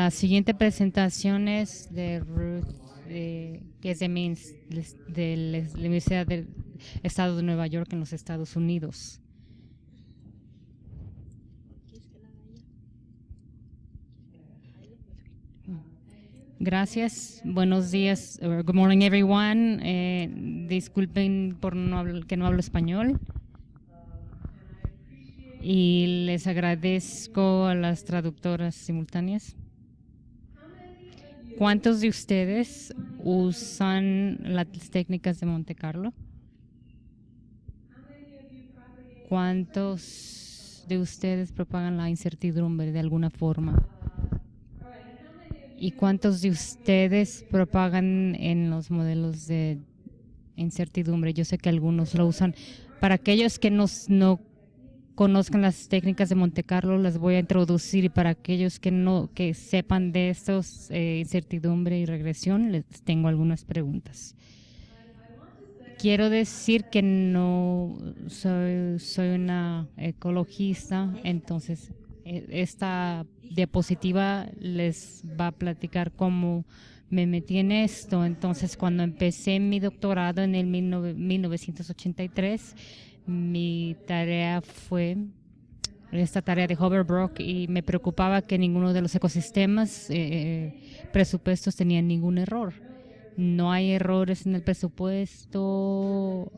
La siguiente presentación es de Ruth, que es de la Universidad del Estado de Nueva York en los Estados Unidos. Gracias. Buenos días. Good morning, everyone. Disculpen por que no hablo español. Y les agradezco a las traductoras simultáneas. ¿Cuántos de ustedes usan las técnicas de Monte Carlo? ¿Cuántos de ustedes propagan la incertidumbre de alguna forma? ¿Y cuántos de ustedes propagan en los modelos de incertidumbre? Yo sé que algunos lo usan. Para aquellos que no conozcan las técnicas de Monte Carlo, las voy a introducir, y para aquellos que sepan de estos, incertidumbre y regresión, les tengo algunas preguntas. Quiero decir que no soy una ecologista, entonces esta diapositiva les va a platicar cómo me metí en esto. Entonces, cuando empecé mi doctorado en el 1983, mi tarea fue esta tarea de Hoverbrook, y me preocupaba que ninguno de los ecosistemas presupuestos tenía ningún error. No hay errores en el presupuesto,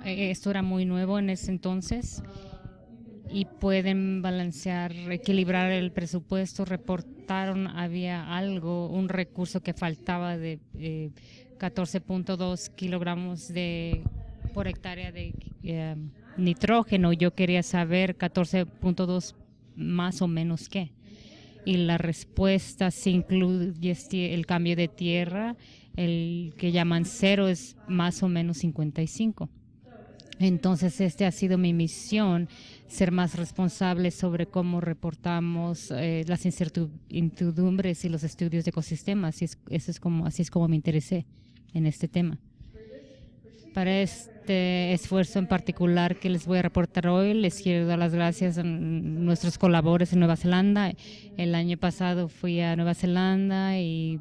esto era muy nuevo en ese entonces, y pueden balancear, equilibrar el presupuesto. Reportaron había un recurso que faltaba de 14.2 kilogramos por hectárea de nitrógeno. Yo quería saber 14.2 más o menos qué. Y la respuesta se incluye el cambio de tierra, el que llaman cero es más o menos 55. Entonces, ha sido mi misión, ser más responsable sobre cómo reportamos las incertidumbres y los estudios de ecosistemas. Así es como me interesé en este tema. Para este esfuerzo en particular que les voy a reportar hoy, les quiero dar las gracias a nuestros colaboradores en Nueva Zelanda. El año pasado fui a Nueva Zelanda y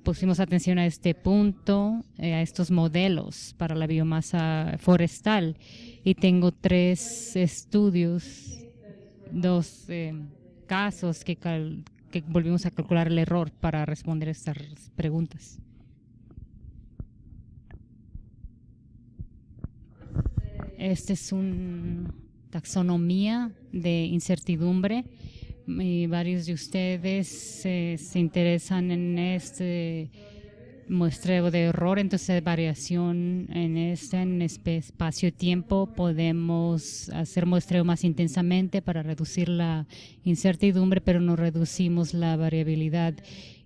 pusimos atención a este punto, a estos modelos para la biomasa forestal, y tengo 3 estudios, 2 casos que volvimos a calcular el error para responder estas preguntas. Este es una taxonomía de incertidumbre. Varios de ustedes se interesan en este muestreo de error, entonces variación en espacio-tiempo. Podemos hacer muestreo más intensamente para reducir la incertidumbre, pero no reducimos la variabilidad.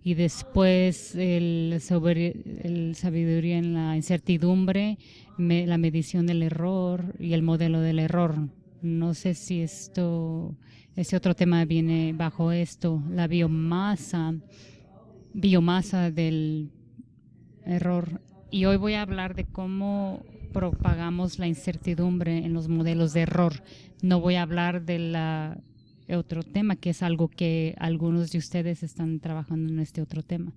Y después el sabiduría en la incertidumbre, la medición del error y el modelo del error. No sé si ese otro tema viene bajo esto, la biomasa del error. Y hoy voy a hablar de cómo propagamos la incertidumbre en los modelos de error. No voy a hablar de otro tema, que es algo que algunos de ustedes están trabajando en este otro tema.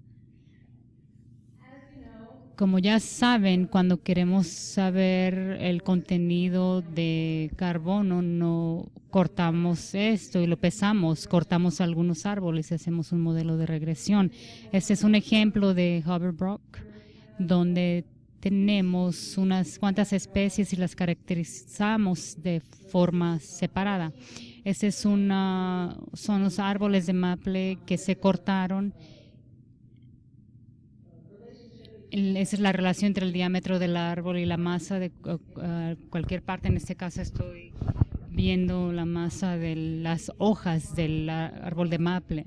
Como ya saben, cuando queremos saber el contenido de carbono, no cortamos esto y lo pesamos, cortamos algunos árboles y hacemos un modelo de regresión. Este es un ejemplo de Hoverbrook, donde tenemos unas cuantas especies y las caracterizamos de forma separada. Son los árboles de maple que se cortaron. Esa es la relación entre el diámetro del árbol y la masa de cualquier parte. En este caso estoy viendo la masa de las hojas del árbol de maple.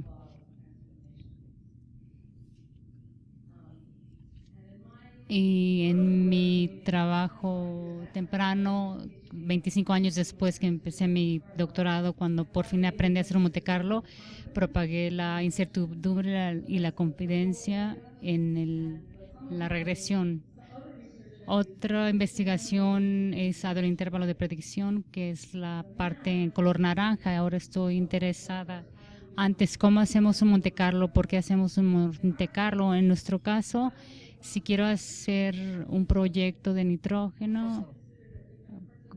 Y en mi trabajo temprano, 25 años después que empecé mi doctorado, cuando por fin aprendí a hacer un Monte Carlo, propagué la incertidumbre y la confidencia en la regresión. Otra investigación es el intervalo de predicción, que es la parte en color naranja. Ahora estoy interesada. Antes, ¿cómo hacemos un Monte Carlo? ¿Por qué hacemos un Monte Carlo? En nuestro caso, si quiero hacer un proyecto de nitrógeno,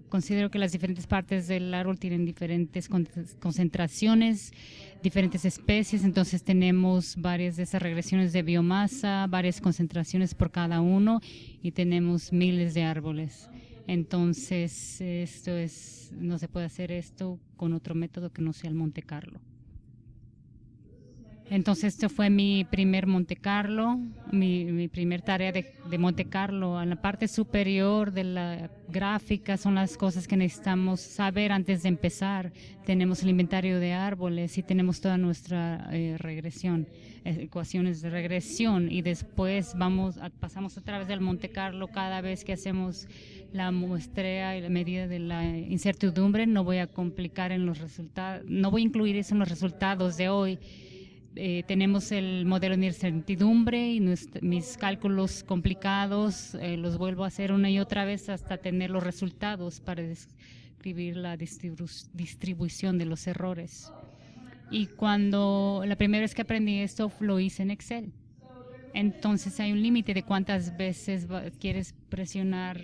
considero que las diferentes partes del árbol tienen diferentes concentraciones, diferentes especies, entonces tenemos varias de esas regresiones de biomasa, varias concentraciones por cada uno y tenemos miles de árboles. Entonces, no se puede hacer esto con otro método que no sea el Monte Carlo. Entonces, este fue mi primer Monte Carlo, mi primer tarea de Monte Carlo. En la parte superior de la gráfica son las cosas que necesitamos saber antes de empezar. Tenemos el inventario de árboles y tenemos toda nuestra regresión, ecuaciones de regresión. Y después pasamos otra vez del Monte Carlo cada vez que hacemos la muestrea y la medida de la incertidumbre. No voy a complicar en los resultados, no voy a incluir eso en los resultados de hoy. Tenemos el modelo de incertidumbre y mis cálculos complicados los vuelvo a hacer una y otra vez hasta tener los resultados para describir la distribución de los errores. Y cuando la primera vez que aprendí esto lo hice en Excel. Entonces hay un límite de cuántas veces quieres presionar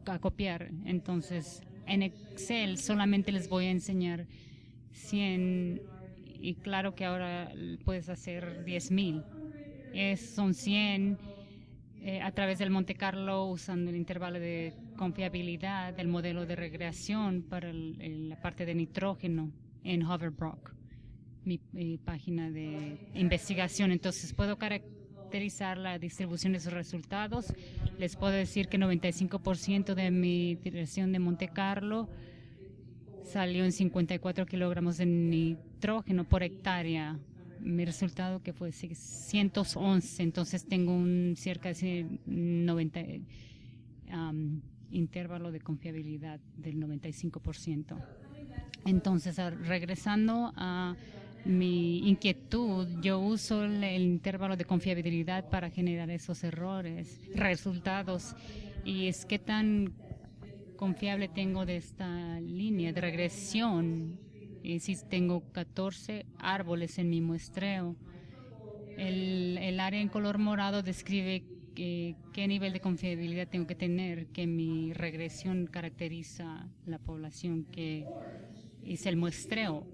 a copiar. Entonces en Excel solamente les voy a enseñar 100 y claro que ahora puedes hacer 10,000. Son 100 a través del Monte Carlo usando el intervalo de confiabilidad del modelo de regresión para la parte de nitrógeno en Hoverbrook, mi página de investigación. Entonces puedo caracterizar la distribución de esos resultados. Les puedo decir que 95% de mi dirección de Monte Carlo salió en 54 kilogramos de nitrógeno por hectárea. Mi resultado que fue 611, entonces tengo un cerca de 90 intervalo de confiabilidad del 95%. Entonces, regresando a mi inquietud, yo uso el intervalo de confiabilidad para generar esos resultados. Y es que tan confiable tengo de esta línea de regresión. Y si tengo 14 árboles en mi muestreo, el área en color morado describe qué nivel de confiabilidad tengo que tener, que mi regresión caracteriza la población que hice el muestreo.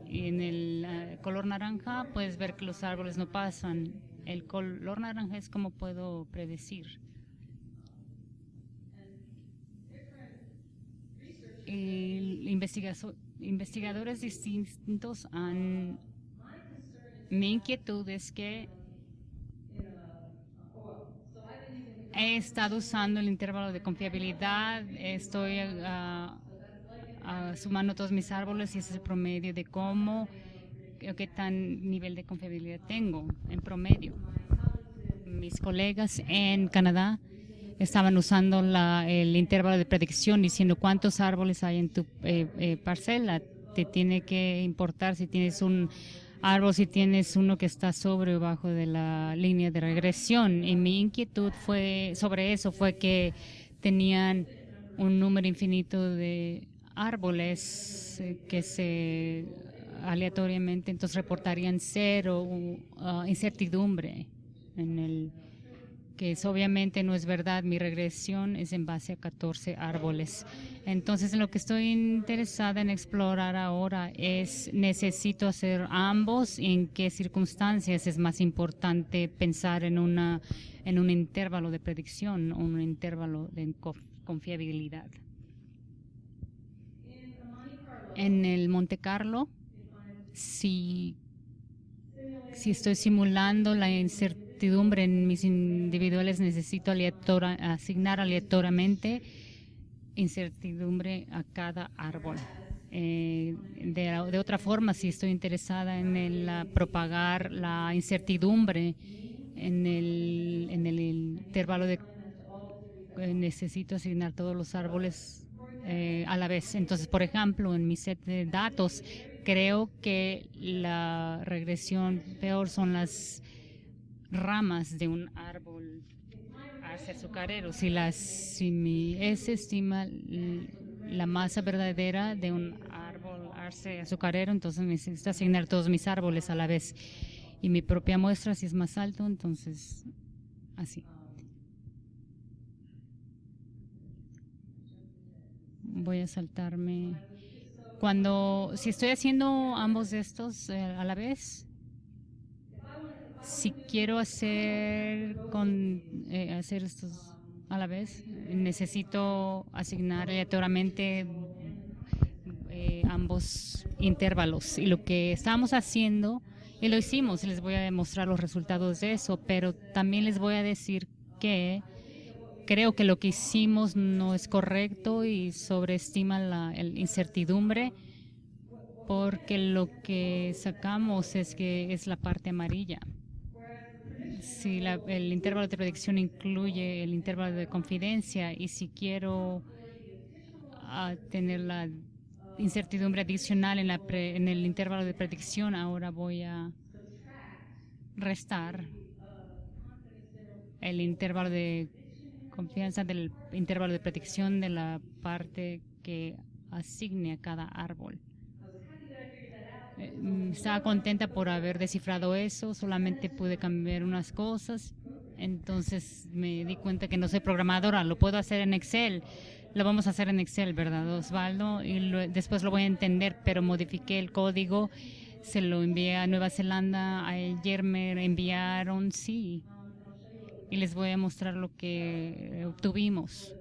Y en el color naranja puedes ver que los árboles no pasan. El color naranja es como puedo predecir. Investigadores distintos mi inquietud es que he estado usando el intervalo de confiabilidad, estoy sumando todos mis árboles y ese es el promedio de qué tan nivel de confiabilidad tengo en promedio. Mis colegas en Canadá estaban usando el intervalo de predicción diciendo cuántos árboles hay en tu parcela. Te tiene que importar si tienes un árbol, si tienes uno que está sobre o bajo de la línea de regresión. Y mi inquietud sobre eso fue que tenían un número infinito de árboles que se aleatoriamente entonces reportarían cero incertidumbre que obviamente no es verdad. Mi regresión es en base a 14 árboles. Entonces, lo que estoy interesada en explorar ahora es, necesito hacer ambos, en qué circunstancias es más importante pensar en un intervalo de predicción o un intervalo de confiabilidad. En el Monte Carlo, si estoy simulando la incertidumbre en mis individuales, necesito asignar aleatoriamente incertidumbre a cada árbol. De otra forma, si estoy interesada en propagar la incertidumbre en el intervalo necesito asignar todos los árboles a la vez. Entonces, por ejemplo, en mi set de datos, creo que la regresión peor son las ramas de un árbol arce azucarero. Se estima la masa verdadera de un árbol arce azucarero, entonces necesito asignar todos mis árboles a la vez. Y mi propia muestra, si es más alto, entonces así. Voy a saltarme. Si estoy haciendo ambos de estos a la vez, si quiero hacer estos a la vez, necesito asignar aleatoriamente ambos intervalos. Y lo que estamos haciendo, y lo hicimos, les voy a demostrar los resultados de eso, pero también les voy a decir que creo que lo que hicimos no es correcto y sobreestima la incertidumbre, porque lo que sacamos es la parte amarilla. Si el intervalo de predicción incluye el intervalo de confidencia, y si quiero tener la incertidumbre adicional en el intervalo de predicción, ahora voy a restar el intervalo de confianza del intervalo de predicción de la parte que asigne a cada árbol. Estaba contenta por haber descifrado eso, solamente pude cambiar unas cosas, entonces me di cuenta que no soy programadora, lo puedo hacer en Excel. Lo vamos a hacer en Excel, ¿verdad, Osvaldo? Y después lo voy a entender, pero modifiqué el código, se lo envié a Nueva Zelanda, ayer me enviaron, sí, y les voy a mostrar lo que obtuvimos.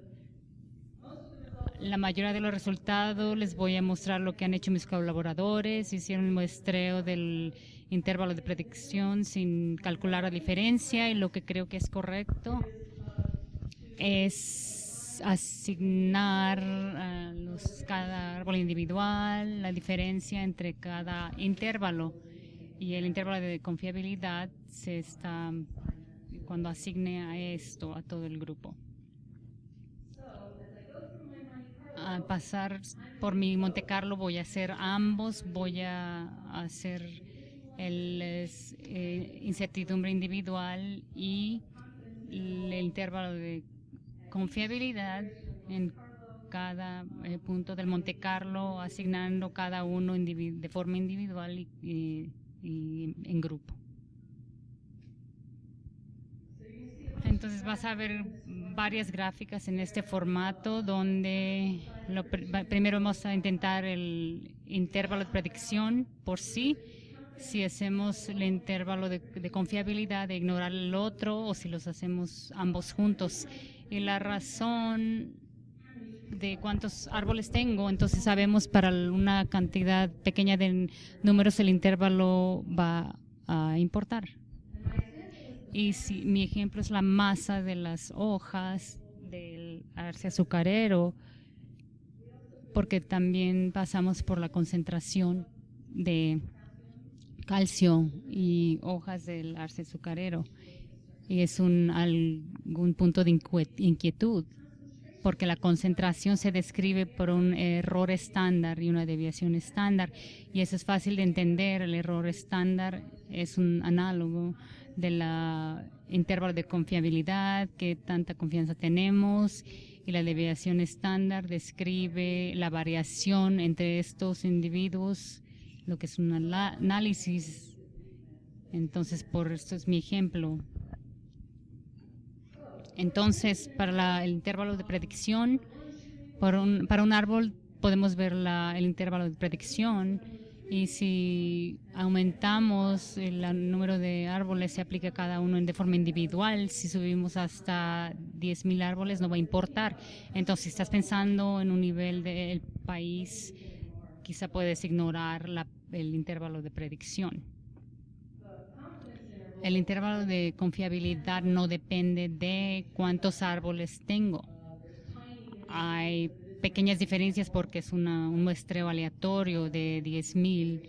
La mayoría de los resultados les voy a mostrar lo que han hecho mis colaboradores. Hicieron el muestreo del intervalo de predicción sin calcular la diferencia, y lo que creo que es correcto es asignar cada árbol individual la diferencia entre cada intervalo, y el intervalo de confiabilidad cuando asigne a esto a todo el grupo. Al pasar por mi Monte Carlo voy a hacer ambos, voy a hacer el incertidumbre individual y el intervalo de confiabilidad en cada punto del Monte Carlo, asignando cada uno de forma individual y en grupo. Entonces vas a ver varias gráficas en este formato, donde primero vamos a intentar el intervalo de predicción por sí. Si hacemos el intervalo de confiabilidad, de ignorar el otro, o si los hacemos ambos juntos. Y la razón de cuántos árboles tengo, entonces sabemos para una cantidad pequeña de números el intervalo va a importar. Y si mi ejemplo es la masa de las hojas del arce azucarero, porque también pasamos por la concentración de calcio y hojas del arce azucarero, y es algún punto de inquietud, porque la concentración se describe por un error estándar y una desviación estándar, y eso es fácil de entender. El error estándar es un análogo del intervalo de confiabilidad, que tanta confianza tenemos, y la desviación estándar describe la variación entre estos individuos, lo que es un análisis. Entonces, por esto es mi ejemplo. Entonces, para el intervalo de predicción, para un árbol podemos ver el intervalo de predicción, y si aumentamos el número de árboles, se aplica a cada uno de forma individual. Si subimos hasta 10,000 árboles, no va a importar. Entonces, si estás pensando en un nivel del país, quizá puedes ignorar el intervalo de predicción. El intervalo de confiabilidad no depende de cuántos árboles tengo. Hay pequeñas diferencias porque es un muestreo aleatorio de 10,000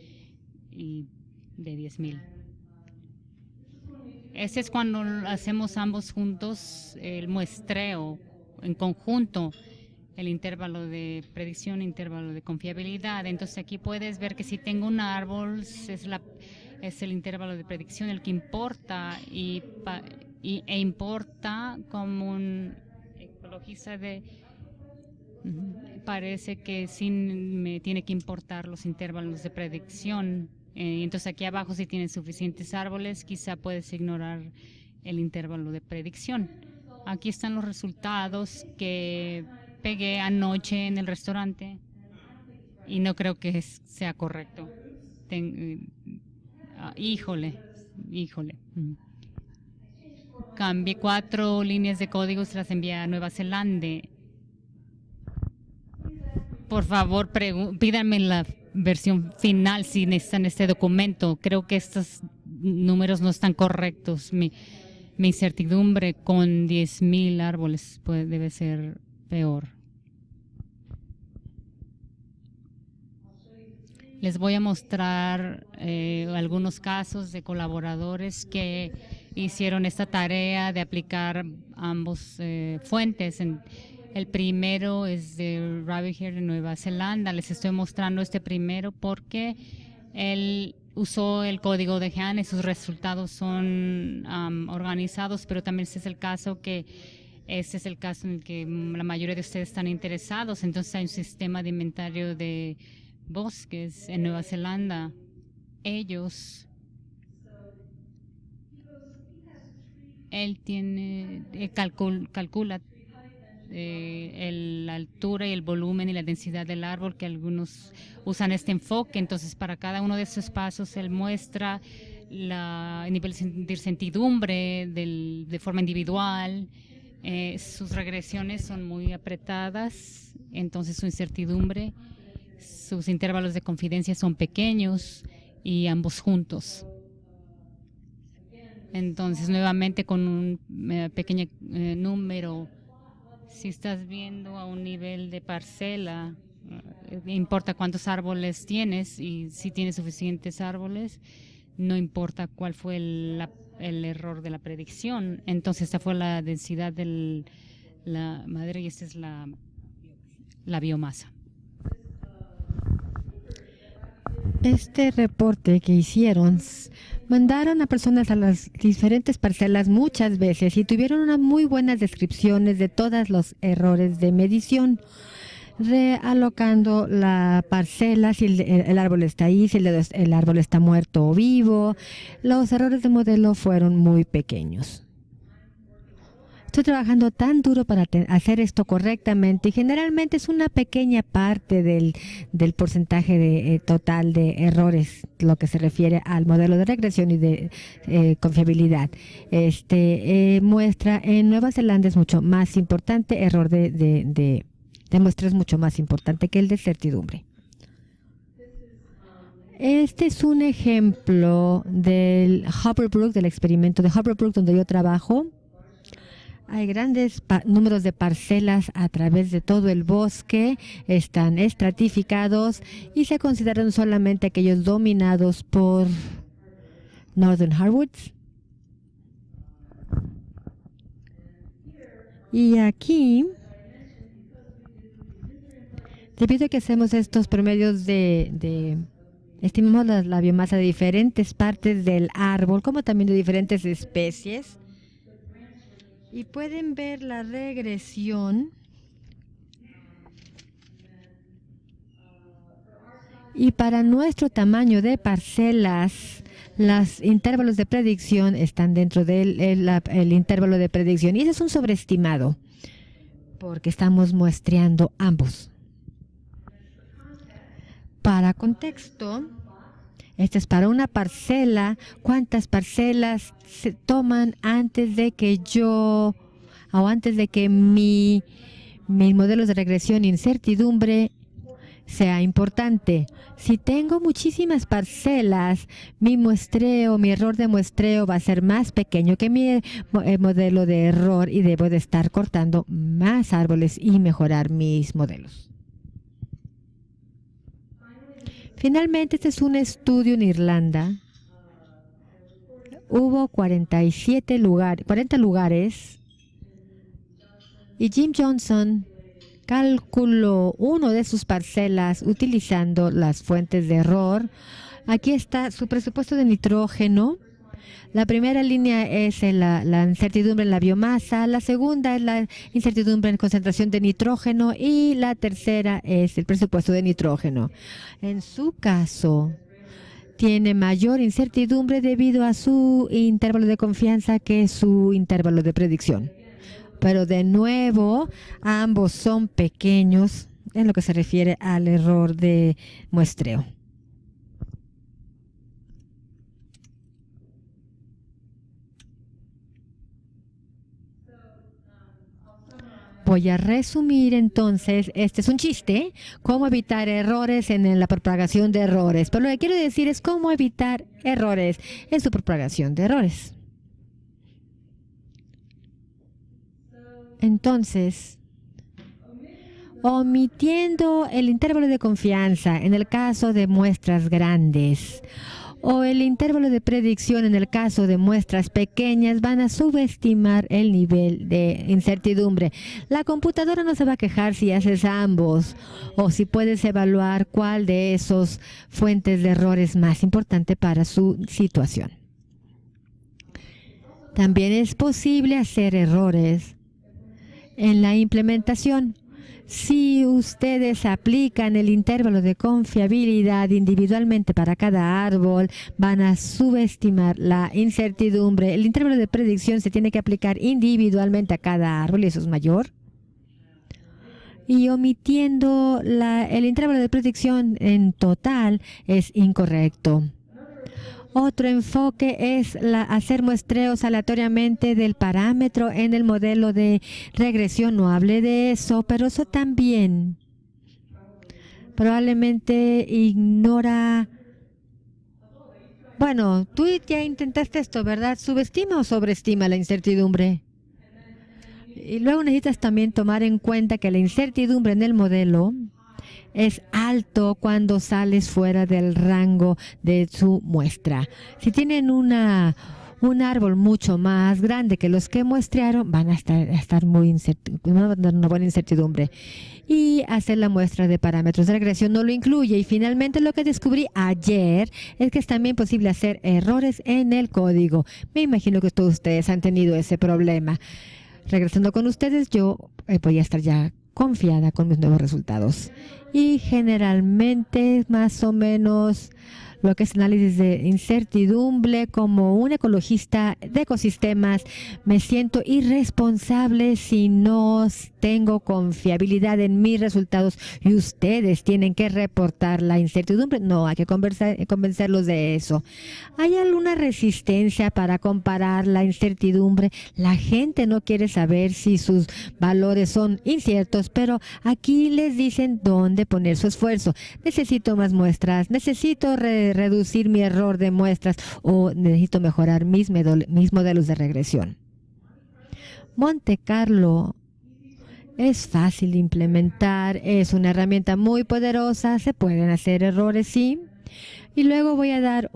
y de 10,000. Ese es cuando hacemos ambos juntos el muestreo en conjunto, el intervalo de predicción, intervalo de confiabilidad. Entonces aquí puedes ver que si tengo un árbol, es el intervalo de predicción el que importa, y e importa como un ecologista parece que sí me tiene que importar los intervalos de predicción. Entonces aquí abajo si tienes suficientes árboles, quizá puedes ignorar el intervalo de predicción. Aquí están los resultados que pegué anoche en el restaurante y no creo que sea correcto. Híjole. Cambié 4 líneas de código y las envié a Nueva Zelanda. Por favor, pídanme la versión final si necesitan este documento. Creo que estos números no están correctos. Mi incertidumbre con 10,000 árboles debe ser peor. Les voy a mostrar algunos casos de colaboradores que hicieron esta tarea de aplicar ambos fuentes. El primero es de Rabbit Here de Nueva Zelanda. Les estoy mostrando este primero porque él usó el código de Han y sus resultados son organizados, pero también este es el caso en el que la mayoría de ustedes están interesados. Entonces hay un sistema de inventario de bosques en Nueva Zelanda. Él calcula la altura y el volumen y la densidad del árbol, que algunos usan este enfoque. Entonces para cada uno de estos pasos él muestra el nivel de incertidumbre de forma individual. Sus regresiones son muy apretadas, entonces su incertidumbre, sus intervalos de confidencia son pequeños y ambos juntos. Entonces nuevamente con un pequeño número, si estás viendo a un nivel de parcela, importa cuántos árboles tienes, y si tienes suficientes árboles, no importa cuál fue el error de la predicción. Entonces esta fue la densidad de la madera y esta es la biomasa. Este reporte que hicieron, mandaron a personas a las diferentes parcelas muchas veces y tuvieron unas muy buenas descripciones de todos los errores de medición, realocando la parcela, si el árbol está ahí, si el árbol está muerto o vivo. Los errores de modelo fueron muy pequeños. Estoy trabajando tan duro para hacer esto correctamente y generalmente es una pequeña parte del porcentaje total de errores, lo que se refiere al modelo de regresión y de confiabilidad. Muestra en Nueva Zelanda es mucho más importante, error de muestra es mucho más importante que el de certidumbre. Este es un ejemplo del Hopperbrook, del experimento de Hopperbrook donde yo trabajo. Hay grandes números de parcelas a través de todo el bosque, están estratificados y se consideran solamente aquellos dominados por Northern Hardwoods. Y aquí, debido a que hacemos estos promedios estimamos la biomasa de diferentes partes del árbol, como también de diferentes especies. Y pueden ver la regresión. Y para nuestro tamaño de parcelas, los intervalos de predicción están dentro del intervalo de predicción. Y ese es un sobreestimado, porque estamos muestreando ambos. Para contexto, este es para una parcela. ¿Cuántas parcelas se toman antes de que mi modelos de regresión e incertidumbre sea importante? Si tengo muchísimas parcelas, mi error de muestreo va a ser más pequeño que mi modelo de error y debo de estar cortando más árboles y mejorar mis modelos. Finalmente, este es un estudio en Irlanda. Hubo 40 lugares y Jim Johnson calculó uno de sus parcelas utilizando las fuentes de error. Aquí está su presupuesto de nitrógeno La primera línea es la incertidumbre en la biomasa, la segunda es la incertidumbre en concentración de nitrógeno y la tercera es el presupuesto de nitrógeno. En su caso, tiene mayor incertidumbre debido a su intervalo de confianza que su intervalo de predicción. Pero de nuevo, ambos son pequeños en lo que se refiere al error de muestreo. Voy a resumir entonces, este es un chiste, cómo evitar errores en la propagación de errores. Pero lo que quiero decir es cómo evitar errores en su propagación de errores. Entonces, omitiendo el intervalo de confianza en el caso de muestras grandes o el intervalo de predicción en el caso de muestras pequeñas, van a subestimar el nivel de incertidumbre. La computadora no se va a quejar si haces ambos o si puedes evaluar cuál de esos fuentes de error es más importante para su situación. También es posible hacer errores en la implementación. Si ustedes aplican el intervalo de confiabilidad individualmente para cada árbol, van a subestimar la incertidumbre. El intervalo de predicción se tiene que aplicar individualmente a cada árbol y eso es mayor. Y omitiendo el intervalo de predicción en total es incorrecto. Otro enfoque es hacer muestreos aleatoriamente del parámetro en el modelo de regresión. No hablé de eso, pero eso también probablemente ignora. Bueno, tú ya intentaste esto, ¿verdad? ¿Subestima o sobreestima la incertidumbre? Y luego necesitas también tomar en cuenta que la incertidumbre en el modelo es alto cuando sales fuera del rango de su muestra. Si tienen un árbol mucho más grande que los que muestrearon, van a estar muy una buena incertidumbre. Y hacer la muestra de parámetros de regresión no lo incluye. Y finalmente lo que descubrí ayer es que es también posible hacer errores en el código. Me imagino que todos ustedes han tenido ese problema. Regresando con ustedes, yo voy a estar ya confiada con mis nuevos resultados. Y generalmente, más o menos, lo que es análisis de incertidumbre, como un ecologista de ecosistemas, me siento irresponsable si no tengo confiabilidad en mis resultados y ustedes tienen que reportar la incertidumbre. No, hay que convencerlos de eso. ¿Hay alguna resistencia para comparar la incertidumbre? La gente no quiere saber si sus valores son inciertos, pero aquí les dicen dónde poner su esfuerzo. Necesito más muestras, necesito reducir mi error de muestras o necesito mejorar mis modelos de regresión. Monte Carlo es fácil de implementar, es una herramienta muy poderosa, se pueden hacer errores, sí. Y luego voy a dar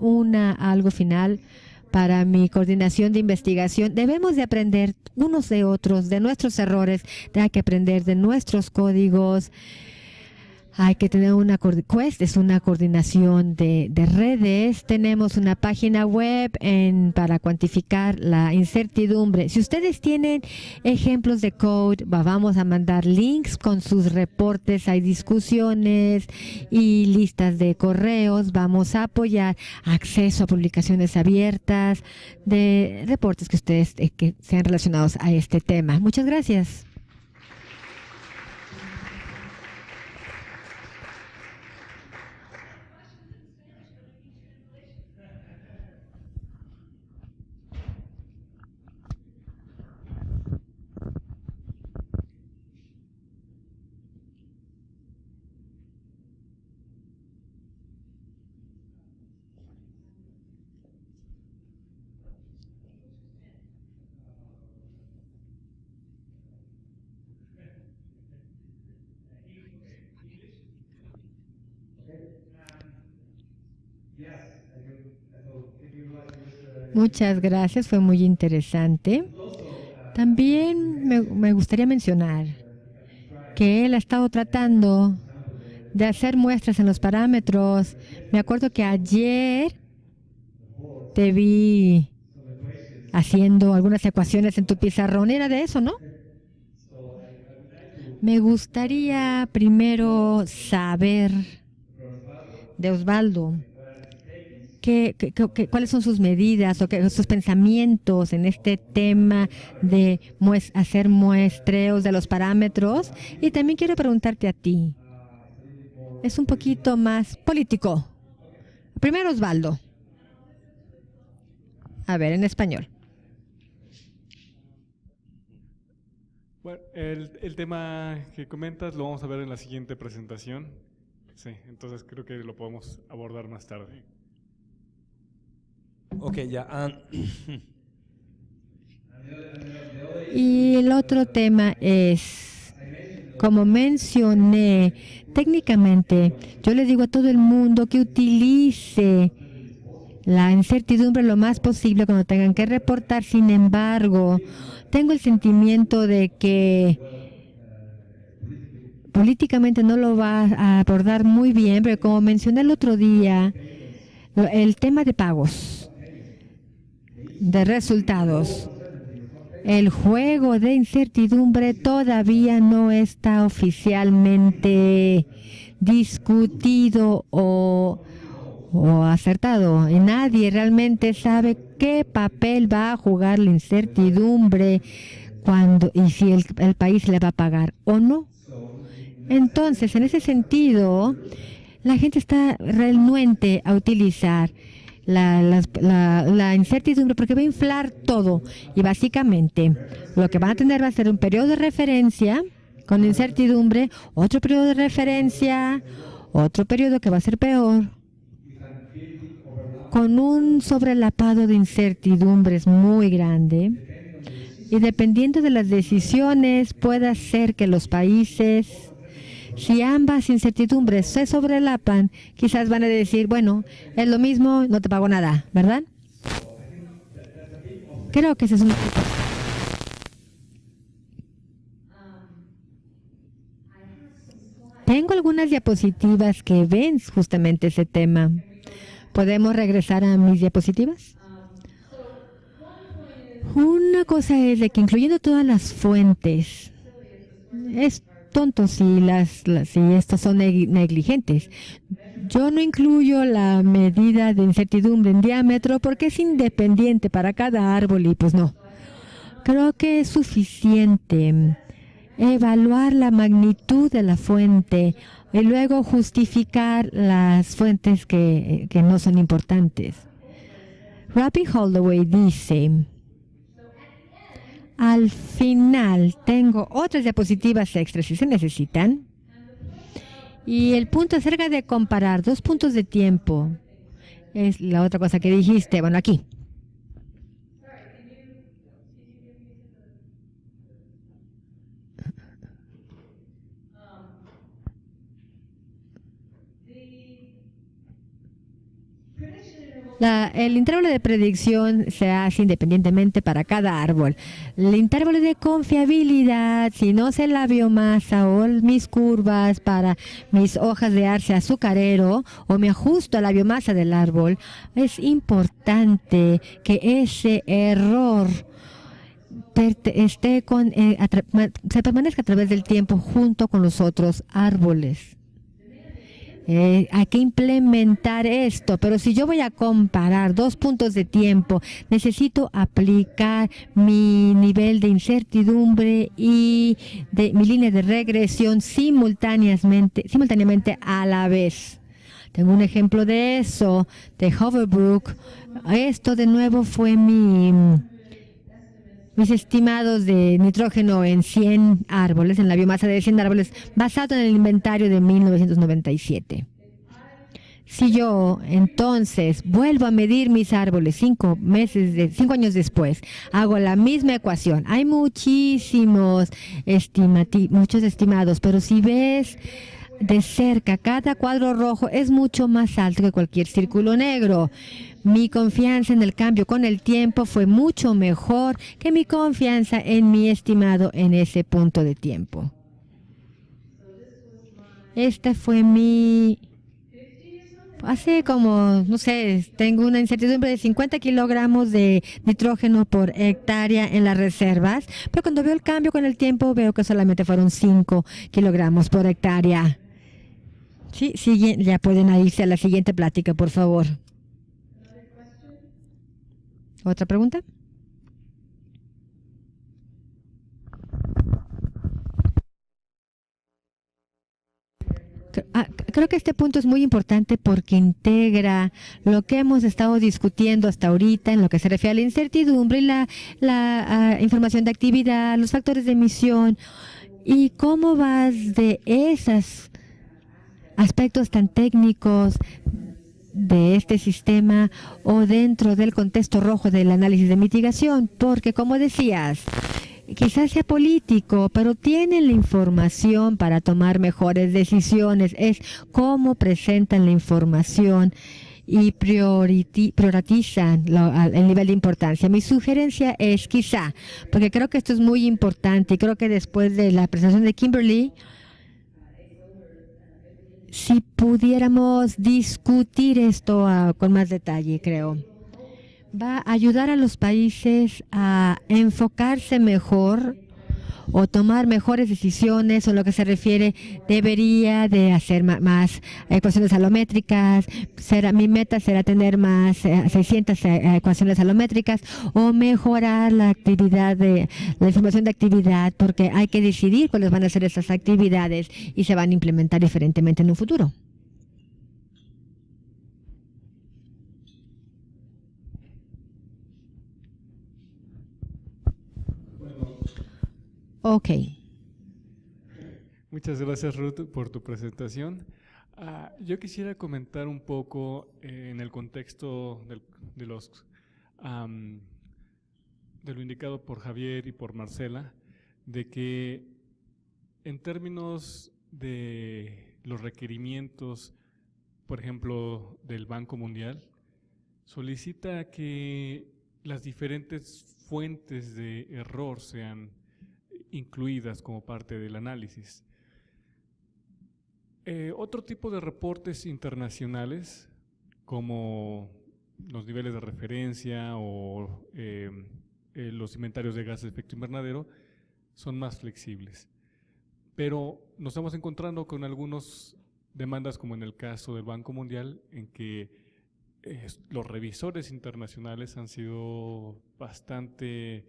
algo final para mi coordinación de investigación. Debemos de aprender unos de otros, de nuestros errores, hay que aprender de nuestros códigos. Hay que tener Quest es una coordinación de redes. Tenemos una página web para cuantificar la incertidumbre. Si ustedes tienen ejemplos de code, vamos a mandar links con sus reportes. Hay discusiones y listas de correos. Vamos a apoyar acceso a publicaciones abiertas de reportes que ustedes que sean relacionados a este tema. Muchas gracias. Muchas gracias, fue muy interesante. También me gustaría mencionar que él ha estado tratando de hacer muestras en los parámetros. Me acuerdo que ayer te vi haciendo algunas ecuaciones en tu pizarrón. Era de eso, ¿no? Me gustaría primero saber de Osvaldo cuáles son sus medidas o sus pensamientos en este tema de hacer muestreos de los parámetros. Y también quiero preguntarte a ti. Es un poquito más político. Primero Osvaldo. A ver, en español. Bueno, el tema que comentas lo vamos a ver en la siguiente presentación. Sí, entonces creo que lo podemos abordar más tarde. Ok, ya. Y el otro tema es, como mencioné, técnicamente, yo le digo a todo el mundo que utilice la incertidumbre lo más posible cuando tengan que reportar. Sin embargo, tengo el sentimiento de que políticamente no lo va a abordar muy bien, pero como mencioné el otro día, el tema de pagos, de resultados, el juego de incertidumbre todavía no está oficialmente discutido o acertado. Y nadie realmente sabe qué papel va a jugar la incertidumbre y si el país le va a pagar o no. Entonces, en ese sentido, la gente está renuente a utilizar la incertidumbre porque va a inflar todo. Y básicamente, lo que van a tener va a ser un periodo de referencia con incertidumbre, otro periodo de referencia, otro periodo que va a ser peor, con un sobrelapado de incertidumbres muy grande. Y dependiendo de las decisiones, puede ser que los países, si ambas incertidumbres se sobrelapan, quizás van a decir, bueno, es lo mismo, no te pago nada, ¿verdad? Creo que ese es un... Tengo algunas diapositivas que ven justamente ese tema. ¿Podemos regresar a mis diapositivas? Una cosa es de que incluyendo todas las fuentes, es tonto si estos son negligentes. Yo no incluyo la medida de incertidumbre en diámetro porque es independiente para cada árbol y pues no. Creo que es suficiente evaluar la magnitud de la fuente y luego justificar las fuentes que no son importantes. Rapid Holloway dice... Al final tengo otras diapositivas extras si se necesitan. Y el punto acerca de comparar dos puntos de tiempo es la otra cosa que dijiste. Bueno, aquí. El intervalo de predicción se hace independientemente para cada árbol. El intervalo de confiabilidad, si no sé la biomasa o mis curvas para mis hojas de arce azucarero o me ajusto a la biomasa del árbol, es importante que ese error se permanezca a través del tiempo junto con los otros árboles. Hay que implementar esto, pero si yo voy a comparar dos puntos de tiempo, necesito aplicar mi nivel de incertidumbre y de mi línea de regresión simultáneamente a la vez. Tengo un ejemplo de eso, de Hoverbrook. Esto de nuevo fue mis estimados de nitrógeno en 100 árboles, en la biomasa de 100 árboles, basado en el inventario de 1997. Si yo entonces vuelvo a medir mis árboles 5 años después, hago la misma ecuación. Hay muchos estimados, pero si ves de cerca, cada cuadro rojo es mucho más alto que cualquier círculo negro. Mi confianza en el cambio con el tiempo fue mucho mejor que mi confianza en mi estimado en ese punto de tiempo. Esta fue mi Hace como, no sé, tengo una incertidumbre de 50 kilogramos de nitrógeno por hectárea en las reservas, pero cuando veo el cambio con el tiempo veo que solamente fueron 5 kilogramos por hectárea. Sí, ya pueden irse a la siguiente plática, por favor. ¿Otra pregunta? Creo que este punto es muy importante porque integra lo que hemos estado discutiendo hasta ahorita en lo que se refiere a la incertidumbre y la información de actividad, los factores de emisión y cómo vas de esos aspectos tan técnicos de este sistema o dentro del contexto rojo del análisis de mitigación, porque como decías, quizás sea político, pero tienen la información para tomar mejores decisiones. Es cómo presentan la información y priorizan el nivel de importancia. Mi sugerencia es quizá, porque creo que esto es muy importante y creo que después de la presentación de Kimberly, si pudiéramos discutir esto con más detalle, creo. Va a ayudar a los países a enfocarse mejor o tomar mejores decisiones, o lo que se refiere, debería de hacer más ecuaciones alométricas. Mi meta será tener más 600 ecuaciones alométricas o mejorar la actividad la información de actividad, porque hay que decidir cuáles van a ser esas actividades y se van a implementar diferentemente en un futuro. Ok. Muchas gracias, Ruth, por tu presentación. Yo quisiera comentar un poco en el contexto de lo indicado por Javier y por Marcela, de que en términos de los requerimientos, por ejemplo, del Banco Mundial, solicita que las diferentes fuentes de error sean incluidas como parte del análisis. Otro tipo de reportes internacionales, como los niveles de referencia o los inventarios de gases de efecto invernadero, son más flexibles. Pero nos estamos encontrando con algunas demandas, como en el caso del Banco Mundial, en que los revisores internacionales han sido bastante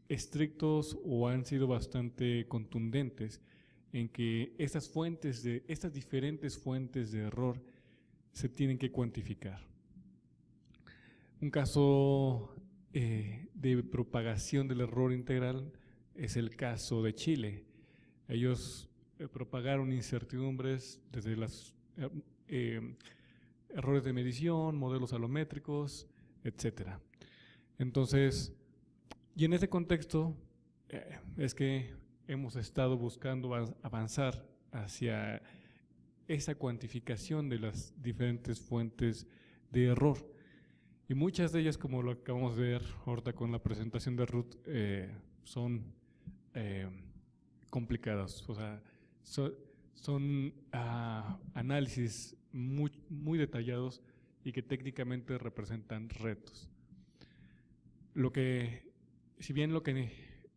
estrictos o han sido bastante contundentes en que estas diferentes fuentes de error se tienen que cuantificar. Un caso de propagación del error integral es el caso de Chile. Ellos propagaron incertidumbres desde los errores de medición, modelos alométricos, etc. Entonces, y en ese contexto es que hemos estado buscando avanzar hacia esa cuantificación de las diferentes fuentes de error. Y muchas de ellas, como lo acabamos de ver ahorita con la presentación de Ruth, son complicadas. O sea, son análisis muy detallados y que técnicamente representan retos. Si bien lo que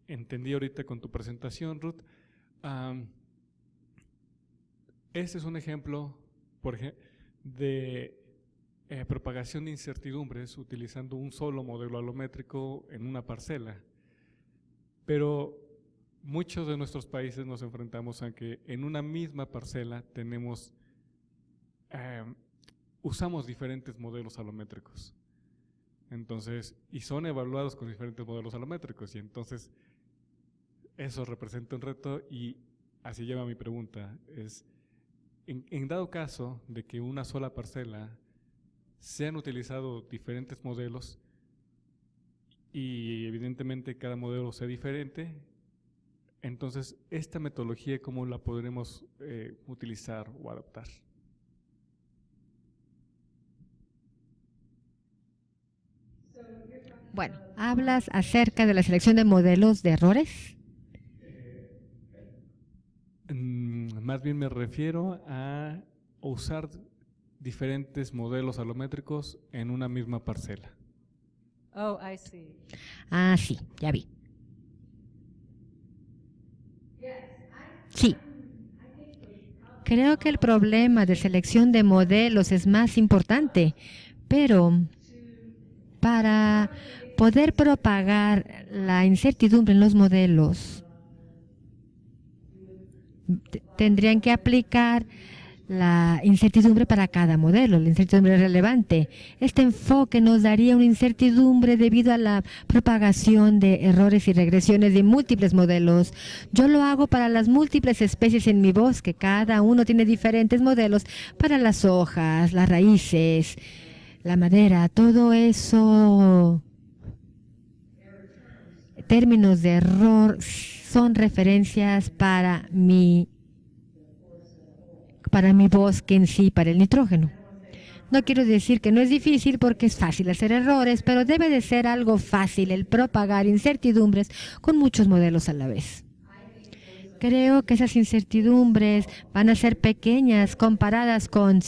entendí ahorita con tu presentación, Ruth, ese es un ejemplo de propagación de incertidumbres utilizando un solo modelo alométrico en una parcela. Pero muchos de nuestros países nos enfrentamos a que en una misma parcela usamos diferentes modelos alométricos. Entonces, y son evaluados con diferentes modelos alométricos, y entonces eso representa un reto. Y así lleva mi pregunta, es en dado caso de que una sola parcela se han utilizado diferentes modelos y evidentemente cada modelo sea diferente, entonces esta metodología, ¿cómo la podremos utilizar o adaptar? Bueno, ¿hablas acerca de la selección de modelos de errores? Más bien me refiero a usar diferentes modelos alométricos en una misma parcela. Oh, I see. Ah, sí, ya vi. Sí. Creo que el problema de selección de modelos es más importante, pero para poder propagar la incertidumbre en los modelos, tendrían que aplicar la incertidumbre para cada modelo, la incertidumbre relevante. Este enfoque nos daría una incertidumbre debido a la propagación de errores y regresiones de múltiples modelos. Yo lo hago para las múltiples especies en mi bosque. Cada uno tiene diferentes modelos para las hojas, las raíces, la madera, todo eso. Términos de error son referencias para mi bosque en sí, para el nitrógeno. No quiero decir que no es difícil porque es fácil hacer errores, pero debe de ser algo fácil el propagar incertidumbres con muchos modelos a la vez. Creo que esas incertidumbres van a ser pequeñas comparadas con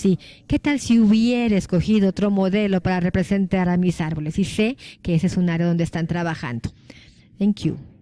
¿qué tal si hubiera escogido otro modelo para representar a mis árboles? Y sé que ese es un área donde están trabajando. Thank you.